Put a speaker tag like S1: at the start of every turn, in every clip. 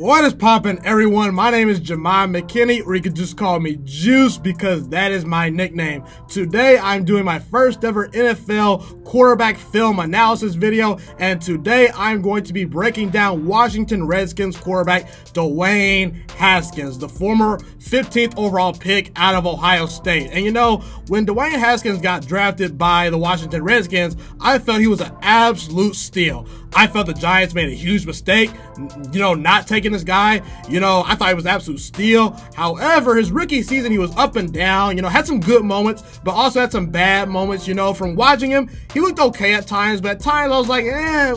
S1: What is poppin', everyone? My name is Ghiman Mckinney, or you could just call me Juice because that is my nickname. Today, I'm doing my first ever NFL quarterback film analysis video, and today I'm going to be breaking down Washington Redskins quarterback Dwayne Haskins, the former 15th overall pick out of Ohio State. And you know, when Dwayne Haskins got drafted by the Washington Redskins, I felt he was an absolute steal. I felt the Giants made a huge mistake, not taking this guy. I thought he was an absolute steal. However, his rookie season, he was up and down, had some good moments, but also had some bad moments. From watching him, he looked okay at times, but at times I was like,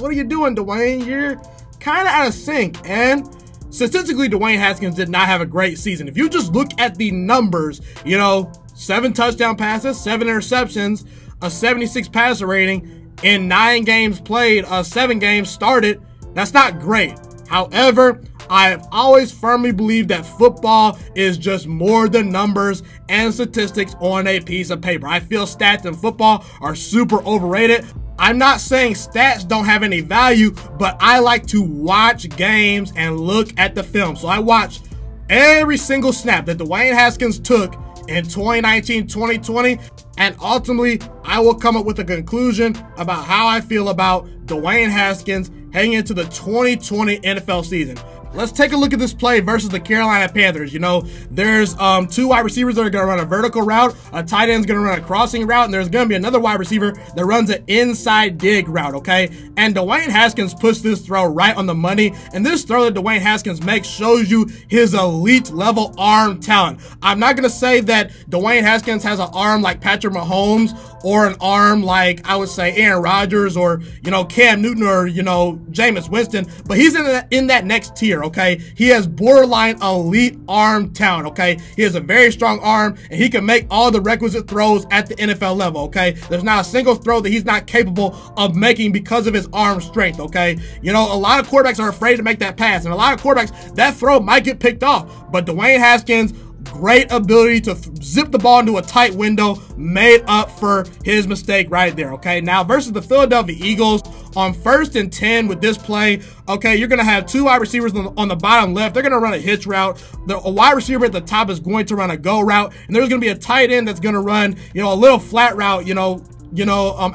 S1: what are you doing, Dwayne? You're kind of out of sync. And statistically, Dwayne Haskins did not have a great season. If you just look at the numbers, 7 touchdown passes, 7 interceptions, a 76 passer rating, in 9 games played, 7 games started. That's not great. However, I've always firmly believed that football is just more than numbers and statistics on a piece of paper. I feel stats in football are super overrated. I'm not saying stats don't have any value, but I like to watch games and look at the film. So I watched every single snap that Dwayne Haskins took in 2019-2020, and ultimately I will come up with a conclusion about how I feel about Dwayne Haskins heading into the 2020 NFL season. Let's take a look at this play versus the Carolina Panthers. There's 2 wide receivers that are going to run a vertical route, a tight end's going to run a crossing route, and there's going to be another wide receiver that runs an inside dig route, okay? And Dwayne Haskins puts this throw right on the money, and this throw that Dwayne Haskins makes shows you his elite level arm talent. I'm not going to say that Dwayne Haskins has an arm like Patrick Mahomes or an arm like, I would say, Aaron Rodgers or, Cam Newton or, Jameis Winston, but he's in that next tier. Okay, he has borderline elite arm talent. Okay, he has a very strong arm and he can make all the requisite throws at the NFL level. Okay, there's not a single throw that he's not capable of making because of his arm strength. Okay, a lot of quarterbacks are afraid to make that pass, and a lot of quarterbacks, that throw might get picked off, but Dwayne Haskins, great ability to zip the ball into a tight window, made up for his mistake right there. Okay, now versus the Philadelphia Eagles on 1st and 10 with this play, okay, you're going to have 2 wide receivers on the bottom left. They're going to run a hitch route. A wide receiver at the top is going to run a go route, and there's going to be a tight end that's going to run, a little flat route,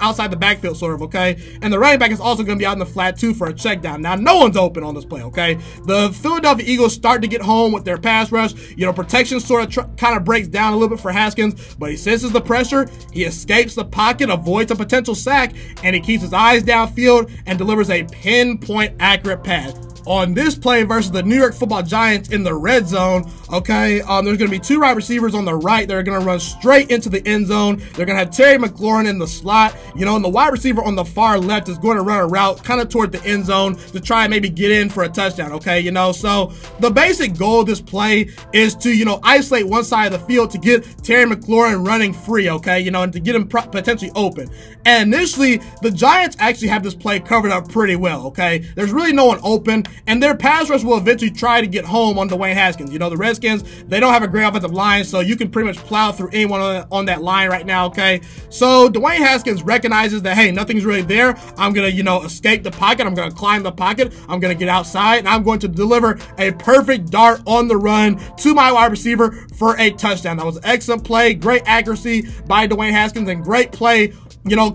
S1: outside the backfield sort of, okay? And the running back is also going to be out in the flat too for a check down. Now, no one's open on this play, okay? The Philadelphia Eagles start to get home with their pass rush. Protection sort of kind of breaks down a little bit for Haskins, but he senses the pressure. He escapes the pocket, avoids a potential sack, and he keeps his eyes downfield and delivers a pinpoint accurate pass. On this play versus the New York Football Giants in the red zone, okay, there's going to be 2 wide receivers on the right that are going to run straight into the end zone. They're going to have Terry McLaurin in the slot, and the wide receiver on the far left is going to run a route kind of toward the end zone to try and maybe get in for a touchdown, okay, so the basic goal of this play is to, isolate one side of the field to get Terry McLaurin running free, okay, and to get him potentially open. And initially, the Giants actually have this play covered up pretty well, okay? There's really no one open, and their pass rush will eventually try to get home on Dwayne Haskins. The Redskins, they don't have a great offensive line, so you can pretty much plow through anyone on that line right now, okay? So Dwayne Haskins recognizes that, hey, nothing's really there. I'm going to, escape the pocket. I'm going to climb the pocket. I'm going to get outside, and I'm going to deliver a perfect dart on the run to my wide receiver for a touchdown. That was an excellent play, great accuracy by Dwayne Haskins, and great play,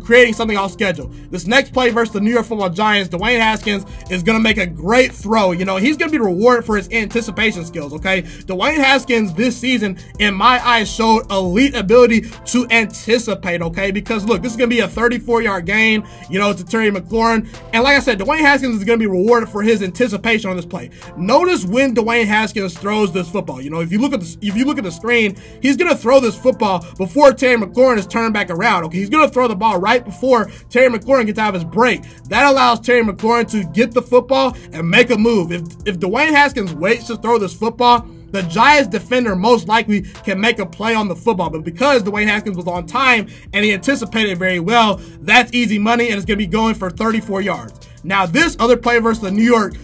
S1: creating something off schedule. This next play versus the New York Football Giants, Dwayne Haskins is going to make a great throw. He's going to be rewarded for his anticipation skills, okay? Dwayne Haskins this season, in my eyes, showed elite ability to anticipate, okay? Because, look, this is going to be a 34-yard gain, to Terry McLaurin. And like I said, Dwayne Haskins is going to be rewarded for his anticipation on this play. Notice when Dwayne Haskins throws this football. If you look at the screen, he's going to throw this football before Terry McLaurin is turned back around, okay? He's going to throw the ball right before Terry McLaurin gets out of his break. That allows Terry McLaurin to get the football and make a move. If Dwayne Haskins waits to throw this football, the Giants defender most likely can make a play on the football, but because Dwayne Haskins was on time and he anticipated very well, that's easy money, and it's going to be going for 34 yards. Now, this other play versus the New York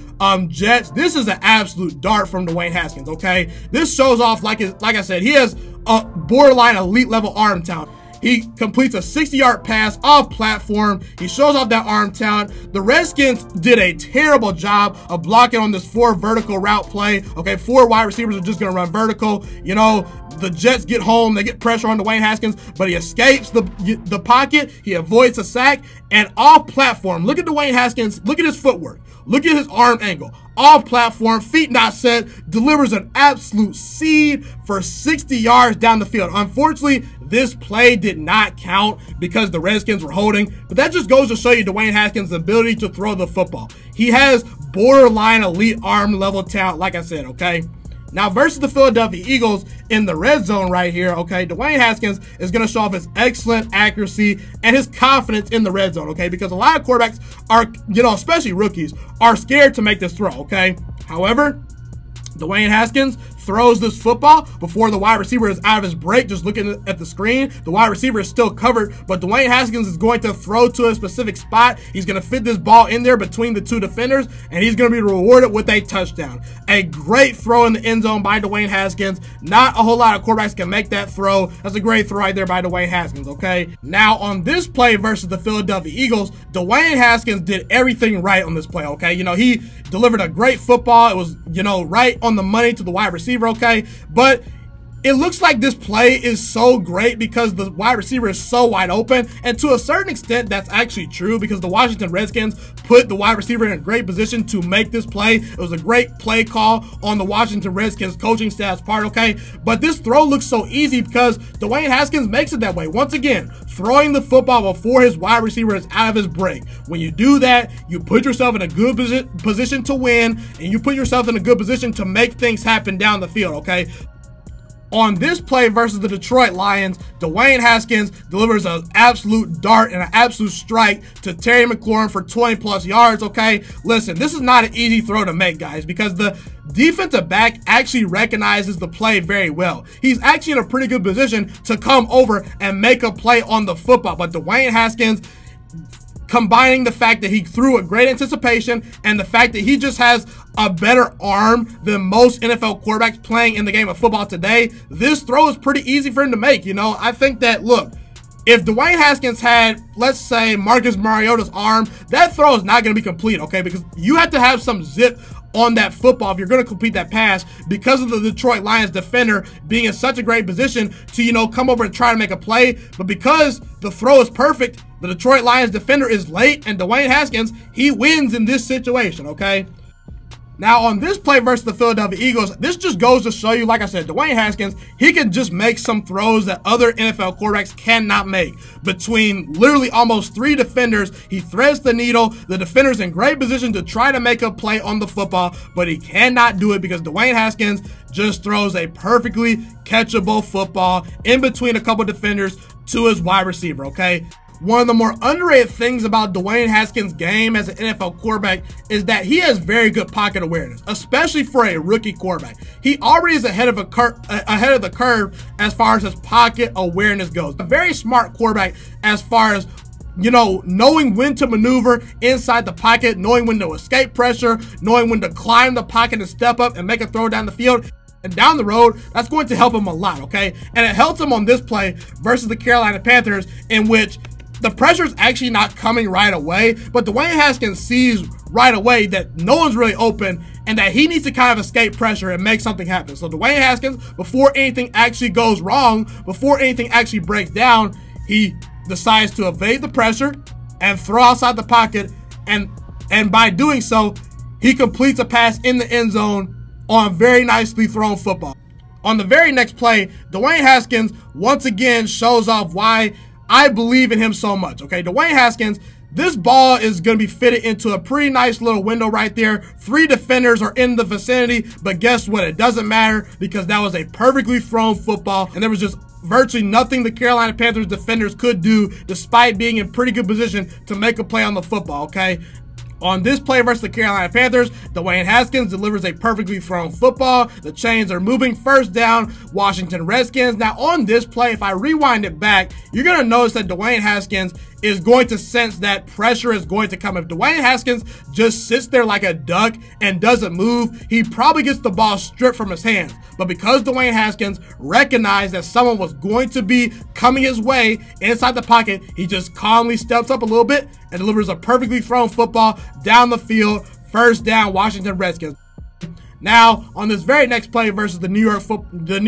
S1: Jets, this is an absolute dart from Dwayne Haskins, okay? This shows off, like I said, he has a borderline elite level arm talent. He completes a 60-yard pass off platform. He shows off that arm talent. The Redskins did a terrible job of blocking on this 4 vertical route play. Okay, 4 wide receivers are just going to run vertical. You know, the Jets get home. They get pressure on Dwayne Haskins, but he escapes the pocket. He avoids a sack. And off platform, look at Dwayne Haskins. Look at his footwork. Look at his arm angle. Off platform, feet not set, delivers an absolute seed for 60 yards down the field. Unfortunately, this play did not count because the Redskins were holding, but that just goes to show you Dwayne Haskins' ability to throw the football. He has borderline elite arm level talent, like I said, okay? Now, versus the Philadelphia Eagles in the red zone right here, okay, Dwayne Haskins is going to show off his excellent accuracy and his confidence in the red zone, okay, because a lot of quarterbacks are, you know, especially rookies, are scared to make this throw, okay? However, Dwayne Haskins throws this football before the wide receiver is out of his break, just looking at the screen. The wide receiver is still covered, but Dwayne Haskins is going to throw to a specific spot. He's going to fit this ball in there between the 2 defenders, and he's going to be rewarded with a touchdown. A great throw in the end zone by Dwayne Haskins. Not a whole lot of quarterbacks can make that throw. That's a great throw right there by Dwayne Haskins, okay? Now, on this play versus the Philadelphia Eagles, Dwayne Haskins did everything right on this play, okay? You know, he delivered a great football. It was, you know, right on the money to the wide receiver, okay? But it looks like this play is so great because the wide receiver is so wide open, and to a certain extent that's actually true because the Washington Redskins put the wide receiver in a great position to make this play. It was a great play call on the Washington Redskins coaching staff's part, okay? But this throw looks so easy because Dwayne Haskins makes it that way. Once again, throwing the football before his wide receiver is out of his break. When you do that, you put yourself in a good position to win, and you put yourself in a good position to make things happen down the field, okay? On this play versus the Detroit Lions, Dwayne Haskins delivers an absolute dart and an absolute strike to Terry McLaurin for 20+ yards, okay? Listen, this is not an easy throw to make, guys, because the defensive back actually recognizes the play very well. He's actually in a pretty good position to come over and make a play on the football, but Dwayne Haskins, combining the fact that he threw a great anticipation and the fact that he just has a better arm than most NFL quarterbacks playing in the game of football today, this throw is pretty easy for him to make. You know, I think that, look, if Dwayne Haskins had, let's say, Marcus Mariota's arm, that throw is not going to be complete, okay? Because you have to have some zip on that football if you're going to complete that pass because of the Detroit Lions defender being in such a great position to, you know, come over and try to make a play. But because the throw is perfect, the Detroit Lions defender is late, and Dwayne Haskins, he wins in this situation, okay? Now, on this play versus the Philadelphia Eagles, this just goes to show you, like I said, Dwayne Haskins, he can just make some throws that other NFL quarterbacks cannot make. Between literally almost 3 defenders, he threads the needle. The defender's in great position to try to make a play on the football, but he cannot do it because Dwayne Haskins just throws a perfectly catchable football in between a couple defenders to his wide receiver, okay? One of the more underrated things about Dwayne Haskins' game as an NFL quarterback is that he has very good pocket awareness, especially for a rookie quarterback. He already is ahead of the curve as far as his pocket awareness goes. A very smart quarterback as far as, you know, knowing when to maneuver inside the pocket, knowing when to escape pressure, knowing when to climb the pocket and step up and make a throw down the field. And down the road, that's going to help him a lot, okay? And it helps him on this play versus the Carolina Panthers, in which the pressure is actually not coming right away, but Dwayne Haskins sees right away that no one's really open and that he needs to kind of escape pressure and make something happen. So Dwayne Haskins, before anything actually goes wrong, before anything actually breaks down, he decides to evade the pressure and throw outside the pocket, and by doing so, he completes a pass in the end zone on a very nicely thrown football. On the very next play, Dwayne Haskins once again shows off why I believe in him so much, okay? Dwayne Haskins, this ball is going to be fitted into a pretty nice little window right there. 3 defenders are in the vicinity, but guess what? It doesn't matter because that was a perfectly thrown football, and there was just virtually nothing the Carolina Panthers defenders could do despite being in pretty good position to make a play on the football, okay? On this play versus the Carolina Panthers, Dwayne Haskins delivers a perfectly thrown football. The chains are moving. First down, Washington Redskins. Now on this play, if I rewind it back, you're going to notice that Dwayne Haskins is going to sense that pressure is going to come. If Dwayne Haskins just sits there like a duck and doesn't move, he probably gets the ball stripped from his hands. But because Dwayne Haskins recognized that someone was going to be coming his way inside the pocket, he just calmly steps up a little bit and delivers a perfectly thrown football down the field. First down, Washington Redskins. Now, on this very next play versus the New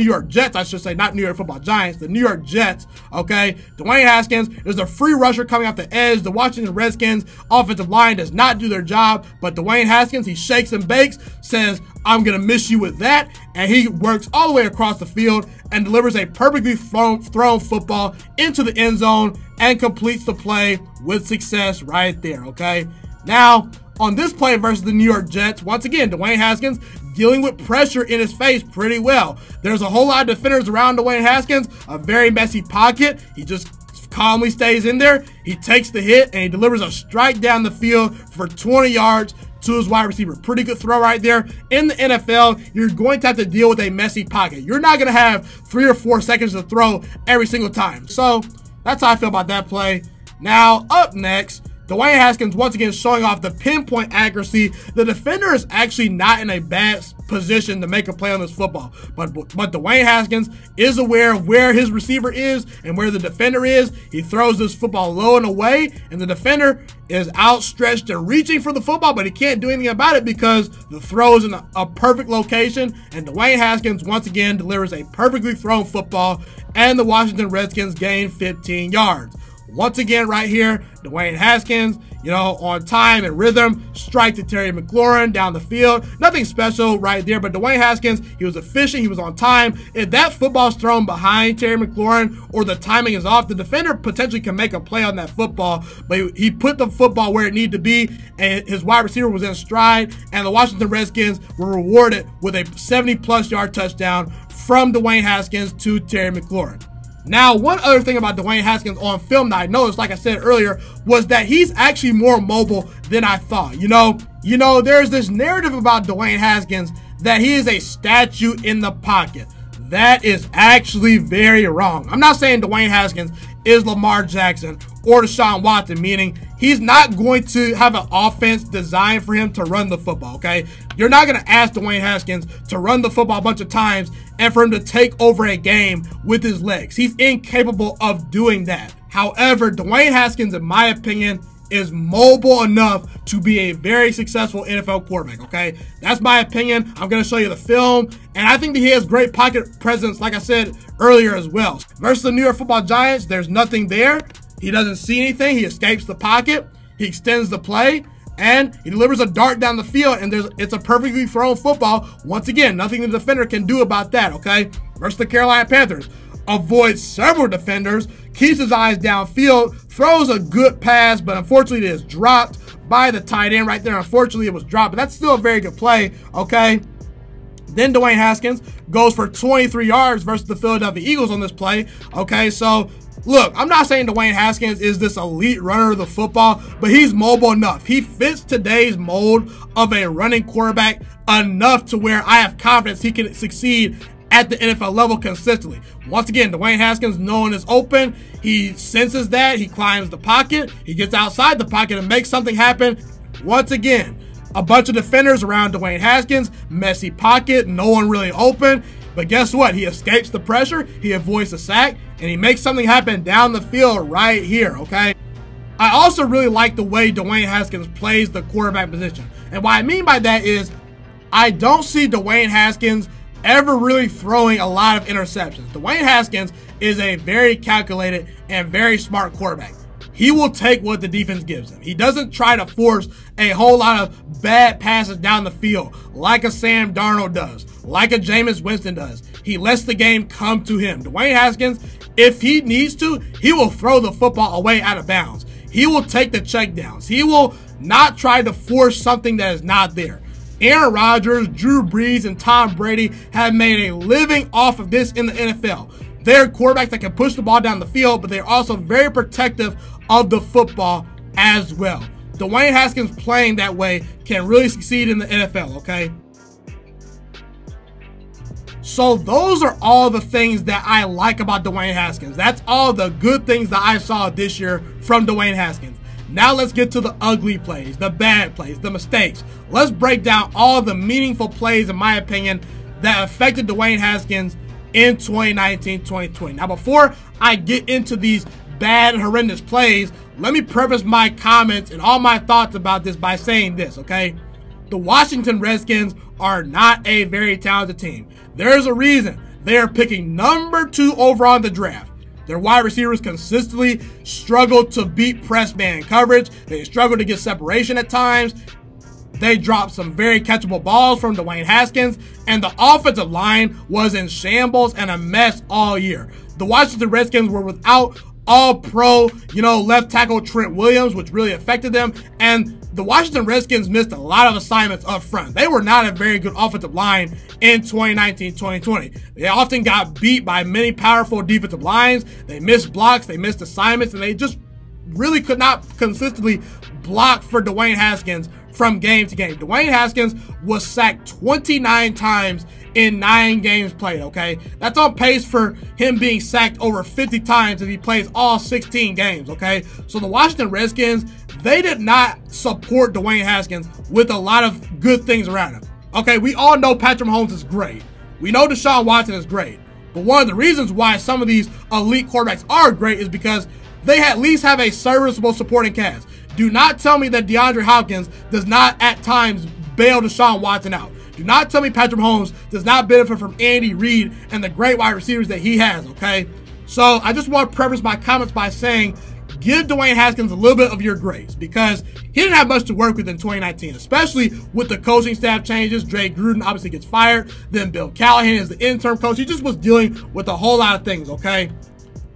S1: York Jets, I should say, not New York Football Giants, the New York Jets, okay? Dwayne Haskins, there's a free rusher coming off the edge. The Washington Redskins offensive line does not do their job, but Dwayne Haskins, he shakes and bakes, says, I'm going to miss you with that, and he works all the way across the field and delivers a perfectly thrown football into the end zone and completes the play with success right there, okay? Now, on this play versus the New York Jets, once again, Dwayne Haskins dealing with pressure in his face pretty well. There's a whole lot of defenders around Dwayne Haskins, a very messy pocket. He just calmly stays in there. He takes the hit and he delivers a strike down the field for 20 yards to his wide receiver. Pretty good throw right there. In the NFL, you're going to have to deal with a messy pocket. You're not going to have 3 or 4 seconds to throw every single time. So that's how I feel about that play. Now, up next, Dwayne Haskins once again showing off the pinpoint accuracy. The defender is actually not in a bad position to make a play on this football. But Dwayne Haskins is aware of where his receiver is and where the defender is. He throws this football low and away, and the defender is outstretched and reaching for the football, but he can't do anything about it because the throw is in a perfect location, and Dwayne Haskins once again delivers a perfectly thrown football, and the Washington Redskins gain 15 yards. Once again, right here, Dwayne Haskins, on time and rhythm, strike to Terry McLaurin down the field. Nothing special right there, but Dwayne Haskins, he was efficient, he was on time. If that football's thrown behind Terry McLaurin or the timing is off, the defender potentially can make a play on that football, but he put the football where it needed to be, and his wide receiver was in stride, and the Washington Redskins were rewarded with a 70-plus yard touchdown from Dwayne Haskins to Terry McLaurin. Now, one other thing about Dwayne Haskins on film that I noticed, like I said earlier, was that he's actually more mobile than I thought. There's this narrative about Dwayne Haskins that he is a statue in the pocket. That is actually very wrong. I'm not saying Dwayne Haskins is Lamar Jackson or Deshaun Watson, meaning he's not going to have an offense designed for him to run the football, okay? You're not going to ask Dwayne Haskins to run the football a bunch of times and for him to take over a game with his legs. He's incapable of doing that. However, Dwayne Haskins, in my opinion, is mobile enough to be a very successful NFL quarterback, okay? That's my opinion. I'm going to show you the film, and I think that he has great pocket presence, like I said earlier as well. Versus the New York Football Giants, there's nothing there. He doesn't see anything. He escapes the pocket. He extends the play, and he delivers a dart down the field, and it's a perfectly thrown football. Once again, nothing the defender can do about that, okay? Versus the Carolina Panthers, avoids several defenders, keeps his eyes downfield, throws a good pass, but unfortunately it is dropped by the tight end right there. Unfortunately, it was dropped, but that's still a very good play, okay? Then Dwayne Haskins goes for 23 yards versus the Philadelphia Eagles on this play, okay? So, look, I'm not saying Dwayne Haskins is this elite runner of the football, but he's mobile enough. He fits today's mold of a running quarterback enough to where I have confidence he can succeed at the NFL level consistently. Once again, Dwayne Haskins, knowing is open, he senses that, he climbs the pocket, he gets outside the pocket and makes something happen. Once again, a bunch of defenders around Dwayne Haskins, messy pocket, no one really open, but guess what? He escapes the pressure, he avoids the sack, and he makes something happen down the field right here, okay? I also really like the way Dwayne Haskins plays the quarterback position. And what I mean by that is, I don't see Dwayne Haskins ever really throwing a lot of interceptions. Dwayne Haskins is a very calculated and very smart quarterback. He will take what the defense gives him. He doesn't try to force a whole lot of bad passes down the field like a Sam Darnold does, like a Jameis Winston does. He lets the game come to him. Dwayne Haskins, if he needs to, he will throw the football away out of bounds. He will take the checkdowns. He will not try to force something that is not there. Aaron Rodgers, Drew Brees, and Tom Brady have made a living off of this in the NFL. They're quarterbacks that can push the ball down the field, but they're also very protective of the football as well. Dwayne Haskins playing that way can really succeed in the NFL, okay? So those are all the things that I like about Dwayne Haskins. That's all the good things that I saw this year from Dwayne Haskins. Now let's get to the ugly plays, the bad plays, the mistakes. Let's break down all the meaningful plays, in my opinion, that affected Dwayne Haskins in 2019-2020. Now, before I get into these bad and horrendous plays, let me preface my comments and all my thoughts about this by saying this, okay? The Washington Redskins are not a very talented team. There's a reason they are picking number 2 overall in the draft. Their wide receivers consistently struggle to beat press man coverage. They struggle to get separation at times. They dropped some very catchable balls from Dwayne Haskins, and the offensive line was in shambles and a mess all year. The Washington Redskins were without all-pro, left tackle Trent Williams, which really affected them, and the Washington Redskins missed a lot of assignments up front. They were not a very good offensive line in 2019-2020. They often got beat by many powerful defensive lines. They missed blocks, they missed assignments, and they just really could not consistently block for Dwayne Haskins from game to game. Dwayne Haskins was sacked 29 times in 9 games played, okay? That's on pace for him being sacked over 50 times if he plays all 16 games, okay? So the Washington Redskins, they did not support Dwayne Haskins with a lot of good things around him. Okay, we all know Patrick Mahomes is great. We know Deshaun Watson is great. But one of the reasons why some of these elite quarterbacks are great is because they at least have a serviceable supporting cast. Do not tell me that DeAndre Hopkins does not at times bail Deshaun Watson out. Do not tell me Patrick Mahomes does not benefit from Andy Reid and the great wide receivers that he has, okay? So I just want to preface my comments by saying, give Dwayne Haskins a little bit of your grace, because he didn't have much to work with in 2019, especially with the coaching staff changes. Dre Gruden obviously gets fired. Then Bill Callahan is the interim coach. He just was dealing with a whole lot of things, okay?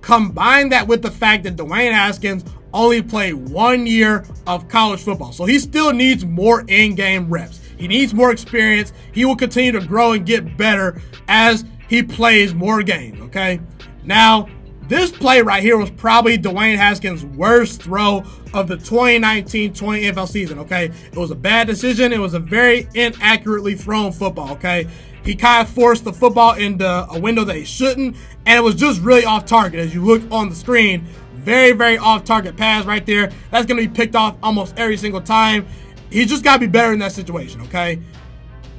S1: Combine that with the fact that Dwayne Haskins only played 1 year of college football. So he still needs more in-game reps. He needs more experience. He will continue to grow and get better as he plays more games, okay? Now, this play right here was probably Dwayne Haskins' worst throw of the 2019-20 NFL season, okay? It was a bad decision. It was a very inaccurately thrown football, okay? He kind of forced the football into a window that he shouldn't, and it was just really off target. As you look on the screen, very, very off target pass right there. That's going to be picked off almost every single time. He just got to be better in that situation, okay?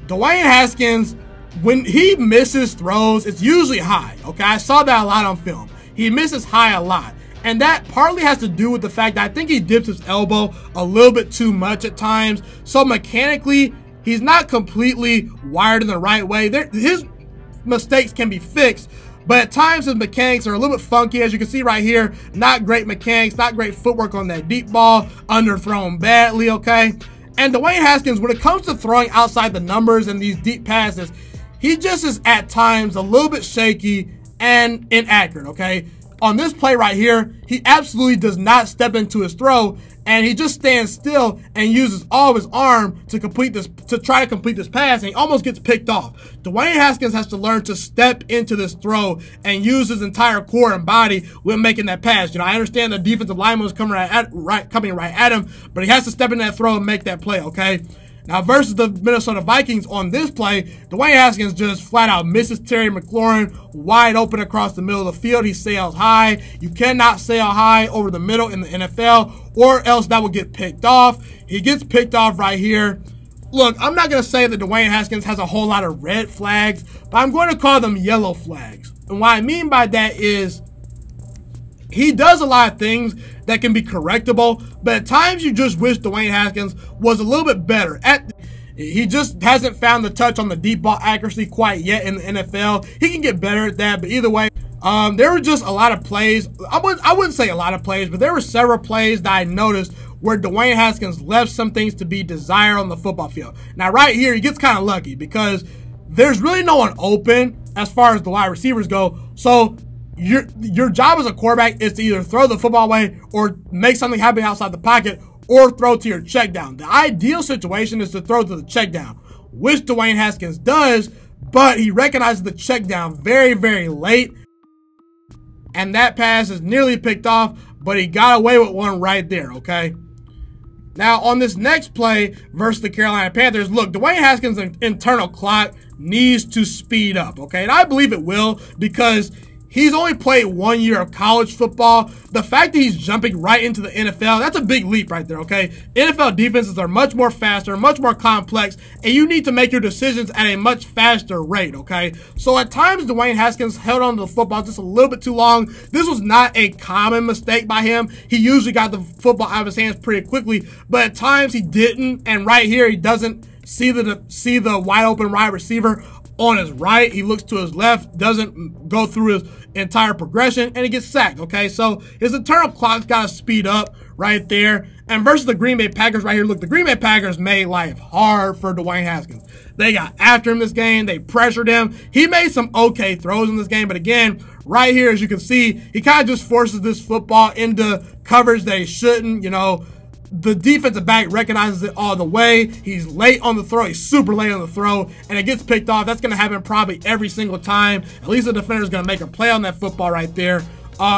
S1: Dwayne Haskins, when he misses throws, it's usually high, okay? I saw that a lot on film. He misses high a lot. And that partly has to do with the fact that I think he dips his elbow a little bit too much at times. So mechanically, he's not completely wired in the right way. His mistakes can be fixed, but at times his mechanics are a little bit funky. As you can see right here, not great mechanics, not great footwork on that deep ball, underthrown badly, okay? And Dwayne Haskins, when it comes to throwing outside the numbers and these deep passes, he just is at times a little bit shaky and inaccurate, okay? On this play right here, he absolutely does not step into his throw, and he just stands still and uses all of his arm to try to complete this pass, and he almost gets picked off. Dwayne Haskins has to learn to step into this throw and use his entire core and body when making that pass. I understand the defensive lineman was coming right at him, but he has to step in that throw and make that play, okay? Now, versus the Minnesota Vikings on this play, Dwayne Haskins just flat out misses Terry McLaurin wide open across the middle of the field. He sails high. You cannot sail high over the middle in the NFL, or else that will get picked off. He gets picked off right here. Look, I'm not going to say that Dwayne Haskins has a whole lot of red flags, but I'm going to call them yellow flags. And what I mean by that is he does a lot of things that can be correctable, but at times you just wish Dwayne Haskins was a little bit better. He just hasn't found the touch on the deep ball accuracy quite yet in the NFL. He can get better at that, but either way, there were just a lot of plays. I wouldn't say a lot of plays, but there were several plays that I noticed where Dwayne Haskins left some things to be desired on the football field. Now, right here, he gets kind of lucky because there's really no one open as far as the wide receivers go. So your job as a quarterback is to either throw the football away or make something happen outside the pocket or throw to your check down. The ideal situation is to throw to the check down, which Dwayne Haskins does, but he recognizes the check down very, very late. And that pass is nearly picked off, but he got away with one right there, okay? Now, on this next play versus the Carolina Panthers, look, Dwayne Haskins' internal clock needs to speed up, okay? And I believe it will, because He's only played 1 year of college football. The fact that he's jumping right into the NFL, that's a big leap right there, okay? NFL defenses are much more faster, much more complex, and you need to make your decisions at a much faster rate, okay? So at times, Dwayne Haskins held on to the football just a little bit too long. This was not a common mistake by him. He usually got the football out of his hands pretty quickly, but at times he didn't, and right here, he doesn't see the wide open wide receiver on his right. He looks to his left, doesn't go through his entire progression, and he gets sacked, okay? So his internal clock's got to speed up right there. And versus the Green Bay Packers right here, look, the Green Bay Packers made life hard for Dwayne Haskins. They got after him this game. They pressured him. He made some okay throws in this game, but again, right here, as you can see, he kind of just forces this football into coverage that he shouldn't, you know. The defensive back recognizes it all the way. He's late on the throw. He's super late on the throw, and it gets picked off. That's going to happen probably every single time. At least the defender's going to make a play on that football right there.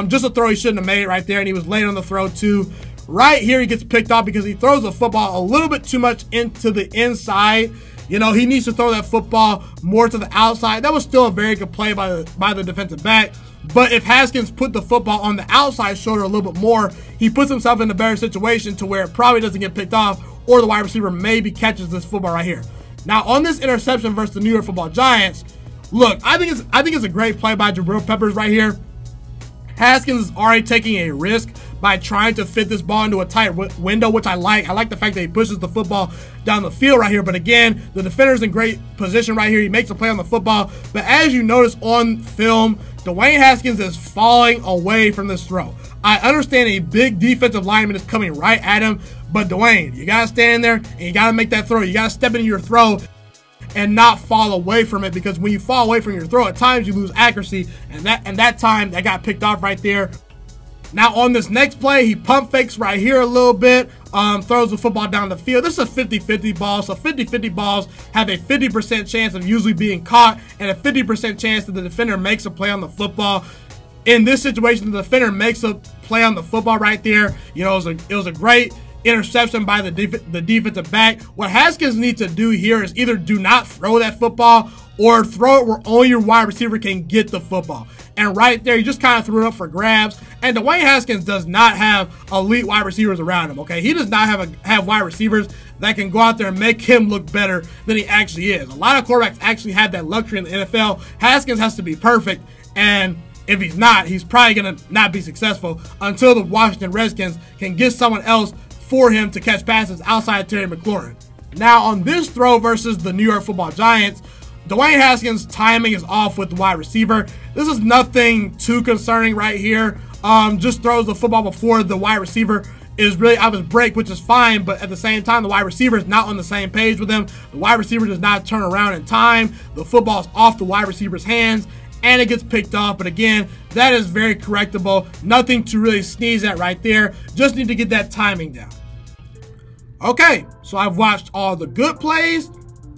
S1: Just a throw he shouldn't have made right there, and he was late on the throw too. Right here, he gets picked off because he throws the football a little bit too much into the inside. You know, he needs to throw that football more to the outside. That was still a very good play by the defensive back. But if Haskins put the football on the outside shoulder a little bit more, he puts himself in a better situation to where it probably doesn't get picked off, or the wide receiver maybe catches this football right here. Now, on this interception versus the New York Football Giants, look, I think it's a great play by Jabril Peppers right here. Haskins is already taking a risk by trying to fit this ball into a tight window, which I like. I like the fact that he pushes the football down the field right here. But again, the defender's in great position right here. He makes a play on the football. But as you notice on film, Dwayne Haskins is falling away from this throw. I understand a big defensive lineman is coming right at him, but Dwayne, you got to stand there and you got to make that throw. You got to step into your throw and not fall away from it, because when you fall away from your throw, at times you lose accuracy, and that time that got picked off right there. Now on this next play, he pump fakes right here a little bit, throws the football down the field. This is a 50-50 ball, so 50-50 balls have a 50% chance of usually being caught and a 50% chance that the defender makes a play on the football. In this situation, the defender makes a play on the football right there. You know, it was a great interception by the defensive back. What Haskins needs to do here is either do not throw that football or throw it where only your wide receiver can get the football. And right there, he just kind of threw it up for grabs. And Dwayne Haskins does not have elite wide receivers around him, okay? He does not have wide receivers that can go out there and make him look better than he actually is. A lot of quarterbacks actually have that luxury in the NFL. Haskins has to be perfect, and if he's not, he's probably going to not be successful until the Washington Redskins can get someone else for him to catch passes outside Terry McLaurin. Now, on this throw versus the New York Football Giants, Dwayne Haskins' timing is off with the wide receiver. This is nothing too concerning right here. Just throws the football before the wide receiver is really out of his break, which is fine, but at the same time, the wide receiver is not on the same page with him. The wide receiver does not turn around in time. The football is off the wide receiver's hands, and it gets picked off. But again, that is very correctable. Nothing to really sneeze at right there. Just need to get that timing down. Okay, so I've watched all the good plays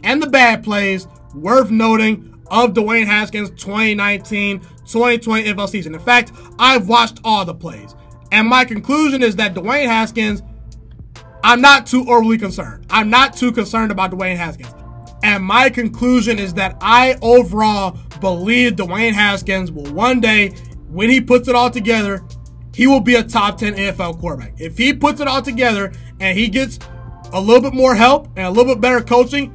S1: and the bad plays worth noting of Dwayne Haskins' 2019-2020 NFL season. In fact, I've watched all the plays. And my conclusion is that Dwayne Haskins, I'm not too overly concerned. I'm not too concerned about Dwayne Haskins. And my conclusion is that I overall believe Dwayne Haskins will one day, when he puts it all together, he will be a top 10 NFL quarterback. If he puts it all together and he gets a little bit more help and a little bit better coaching,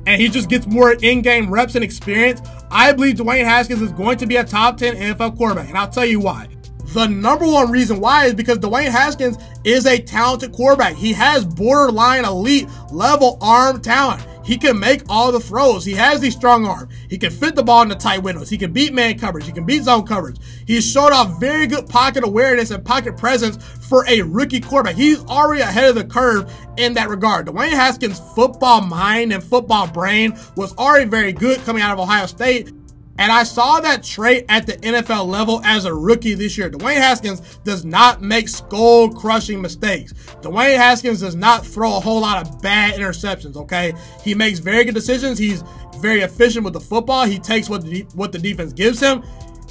S1: and he just gets more in-game reps and experience, I believe Dwayne Haskins is going to be a top 10 NFL quarterback. And I'll tell you why. The number one reason why is because Dwayne Haskins is a talented quarterback. He has borderline elite level arm talent. He can make all the throws. He has the strong arm. He can fit the ball into tight windows. He can beat man coverage. He can beat zone coverage. He's showed off very good pocket awareness and pocket presence for a rookie quarterback. He's already ahead of the curve in that regard. Dwayne Haskins' football mind and football brain was already very good coming out of Ohio State. And I saw that trait at the NFL level as a rookie this year. Dwayne Haskins does not make skull-crushing mistakes. Dwayne Haskins does not throw a whole lot of bad interceptions, okay? He makes very good decisions. He's very efficient with the football. He takes what the defense gives him.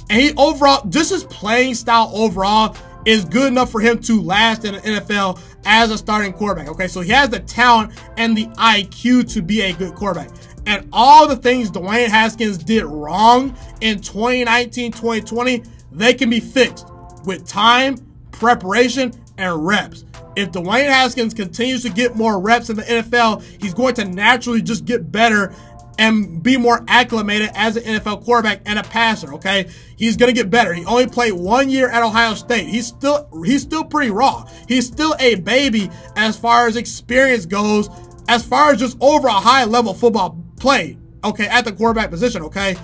S1: And he overall, just his playing style overall is good enough for him to last in the NFL as a starting quarterback, okay? So he has the talent and the IQ to be a good quarterback. And all the things Dwayne Haskins did wrong in 2019-2020, they can be fixed with time, preparation, and reps. If Dwayne Haskins continues to get more reps in the NFL, he's going to naturally just get better and be more acclimated as an NFL quarterback and a passer, okay? He's going to get better. He only played 1 year at Ohio State. He's still pretty raw. He's still a baby as far as experience goes, as far as just over a high-level football play, okay, at the quarterback position, okay?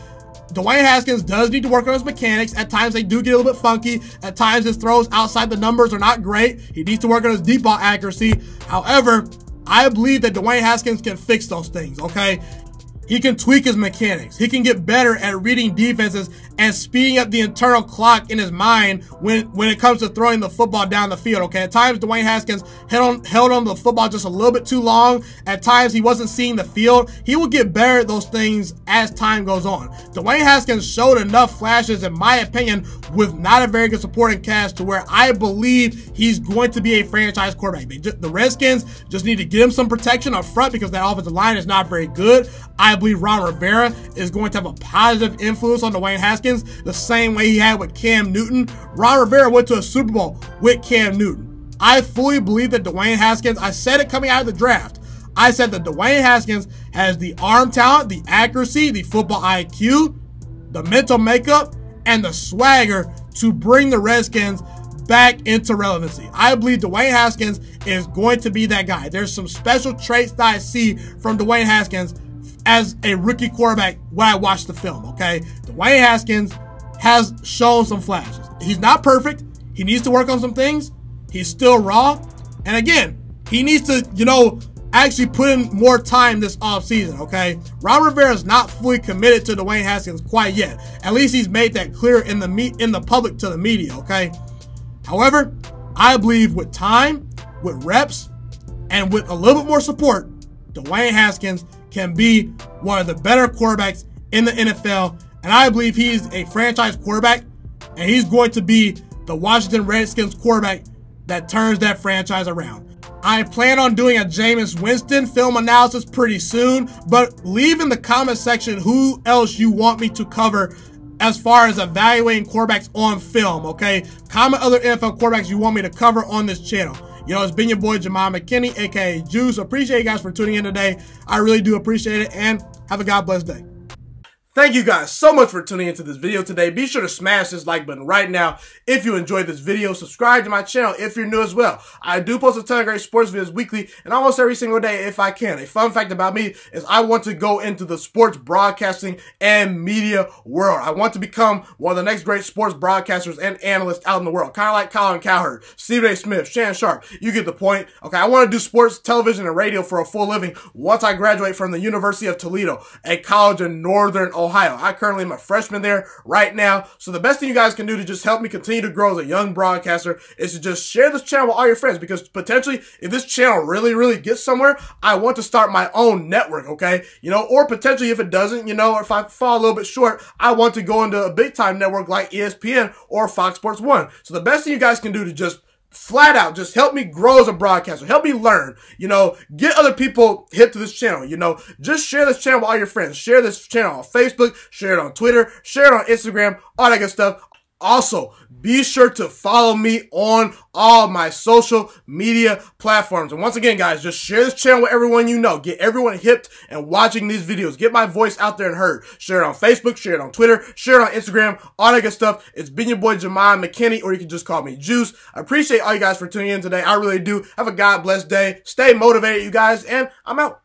S1: Dwayne Haskins does need to work on his mechanics. At times, they do get a little bit funky. At times, his throws outside the numbers are not great. He needs to work on his deep ball accuracy. However, I believe that Dwayne Haskins can fix those things, okay? He can tweak his mechanics. He can get better at reading defenses and speeding up the internal clock in his mind when it comes to throwing the football down the field, okay? At times, Dwayne Haskins held on to the football just a little bit too long. At times, he wasn't seeing the field. He will get better at those things as time goes on. Dwayne Haskins showed enough flashes, in my opinion, with not a very good supporting cast to where I believe he's going to be a franchise quarterback. The Redskins just need to give him some protection up front because that offensive line is not very good. I believe Ron Rivera is going to have a positive influence on Dwayne Haskins the same way he had with Cam Newton. Ron Rivera went to a Super Bowl with Cam Newton. I fully believe that Dwayne Haskins, I said it coming out of the draft, I said that Dwayne Haskins has the arm talent, the accuracy, the football IQ, the mental makeup, and the swagger to bring the Redskins back into relevancy. I believe Dwayne Haskins is going to be that guy. There's some special traits that I see from Dwayne Haskins as a rookie quarterback when I watch the film, okay? Dwayne Haskins has shown some flashes. He's not perfect. He needs to work on some things. He's still raw. And again, he needs to, actually put in more time this offseason, okay? Ron Rivera is not fully committed to Dwayne Haskins quite yet. At least he's made that clear in the public to the media, okay? However, I believe with time, with reps, and with a little bit more support, Dwayne Haskins can be one of the better quarterbacks in the NFL, and I believe he's a franchise quarterback, and he's going to be the Washington Redskins quarterback that turns that franchise around. I plan on doing a Jameis Winston film analysis pretty soon, but leave in the comment section who else you want me to cover as far as evaluating quarterbacks on film, okay? Comment other NFL quarterbacks you want me to cover on this channel. It's been your boy, Ghiman Mckinney, aka Juice. Appreciate you guys for tuning in today. I really do appreciate it, and have a God bless day. Thank you guys so much for tuning into this video today. Be sure to smash this like button right now if you enjoyed this video. Subscribe to my channel if you're new as well. I do post a ton of great sports videos weekly and almost every single day if I can. A fun fact about me is I want to go into the sports broadcasting and media world. I want to become one of the next great sports broadcasters and analysts out in the world. Kind of like Colin Cowherd, Stephen A. Smith, Shannon Sharp. You get the point. Okay, I want to do sports, television, and radio for a full living once I graduate from the University of Toledo, a college in Northern Ohio. I currently am a freshman there right now. So the best thing you guys can do to just help me continue to grow as a young broadcaster is to just share this channel with all your friends, because potentially if this channel really gets somewhere, I want to start my own network, okay? Or potentially if it doesn't, or if I fall a little bit short, I want to go into a big time network like ESPN or Fox Sports 1. So the best thing you guys can do to just flat out just help me grow as a broadcaster, help me learn, get other people hip to this channel, just share this channel with all your friends, share this channel on Facebook, share it on Twitter, share it on Instagram, all that good stuff. Also, be sure to follow me on all my social media platforms. And once again, guys, just share this channel with everyone you know. Get everyone hipped and watching these videos. Get my voice out there and heard. Share it on Facebook, share it on Twitter, share it on Instagram, all that good stuff. It's been your boy, Ghiman Mckinney, or you can just call me Juice. I appreciate all you guys for tuning in today. I really do. Have a God bless day. Stay motivated, you guys, and I'm out.